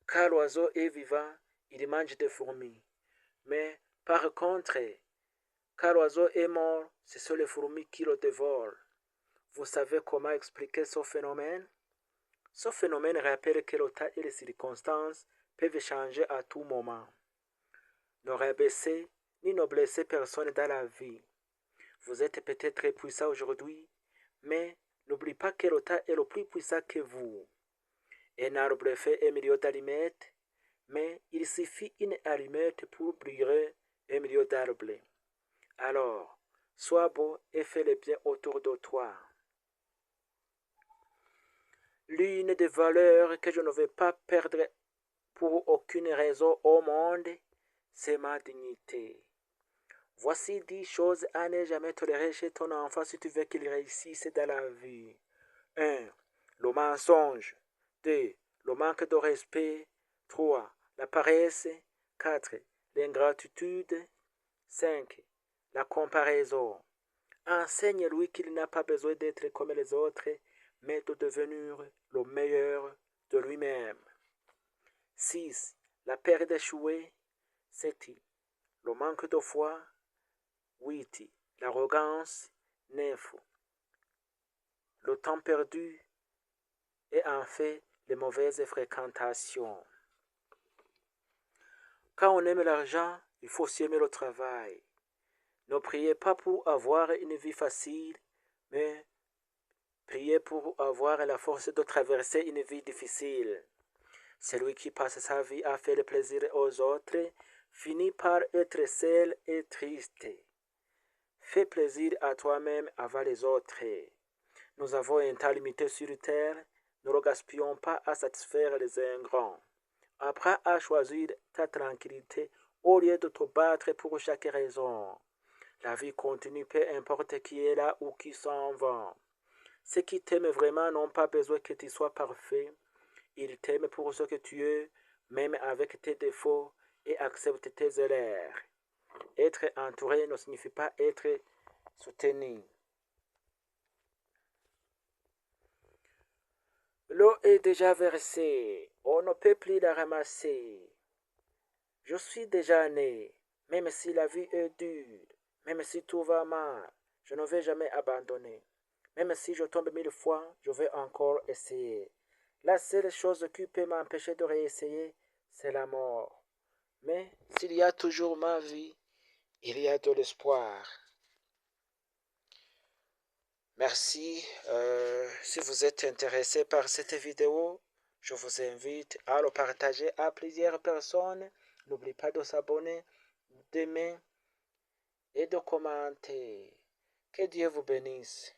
Car l'oiseau est vivant, il mange des fourmis. Mais par contre, quand l'oiseau est mort, ce sont les fourmis qui le dévorent. Vous savez comment expliquer ce phénomène? Ce phénomène rappelle que le temps et les circonstances peuvent changer à tout moment. Ne rabaissez ni ne blessez personne dans la vie. Vous êtes peut-être très puissant aujourd'hui, mais n'oubliez pas que le temps est le plus puissant que vous. Un arbre fait un million d'allumettes, mais il suffit une allumette pour brûler un million d'arbres. Alors, sois beau et fais le bien autour de toi. L'une des valeurs que je ne veux pas perdre pour aucune raison au monde, c'est ma dignité. Voici 10 choses à ne jamais tolérer chez ton enfant si tu veux qu'il réussisse dans la vie. 1. Le mensonge. 2. Le manque de respect. 3. La paresse. 4. L'ingratitude. 5. La comparaison. Enseigne-lui qu'il n'a pas besoin d'être comme les autres, mais de devenir le meilleur de lui-même. 6. La peur d'échouer. 7. Le manque de foi. 8. L'arrogance. 9. Le temps perdu. Et en fait, les mauvaises fréquentations. Quand on aime l'argent, il faut aussi aimer le travail. Ne priez pas pour avoir une vie facile, mais priez pour avoir la force de traverser une vie difficile. Celui qui passe sa vie à faire plaisir aux autres finit par être seul et triste. Fais plaisir à toi-même avant les autres. Nous avons un temps limité sur terre, ne le gaspillons pas à satisfaire les ingrats. Apprends à choisir ta tranquillité au lieu de te battre pour chaque raison. La vie continue, peu importe qui est là ou qui s'en va. Ceux qui t'aiment vraiment n'ont pas besoin que tu sois parfait. Ils t'aiment pour ce que tu es, même avec tes défauts, et acceptent tes erreurs. Être entouré ne signifie pas être soutenu. L'eau est déjà versée, on ne peut plus la ramasser. Je suis déjà né, même si la vie est dure, même si tout va mal, je ne vais jamais abandonner. Même si je tombe 1000 fois, je vais encore essayer. La seule chose qui peut m'empêcher de réessayer, c'est la mort. Mais s'il y a toujours ma vie, il y a de l'espoir. Merci. Si vous êtes intéressé par cette vidéo, je vous invite à le partager à plusieurs personnes. N'oubliez pas de s'abonner, d'aimer et de commenter. Que Dieu vous bénisse.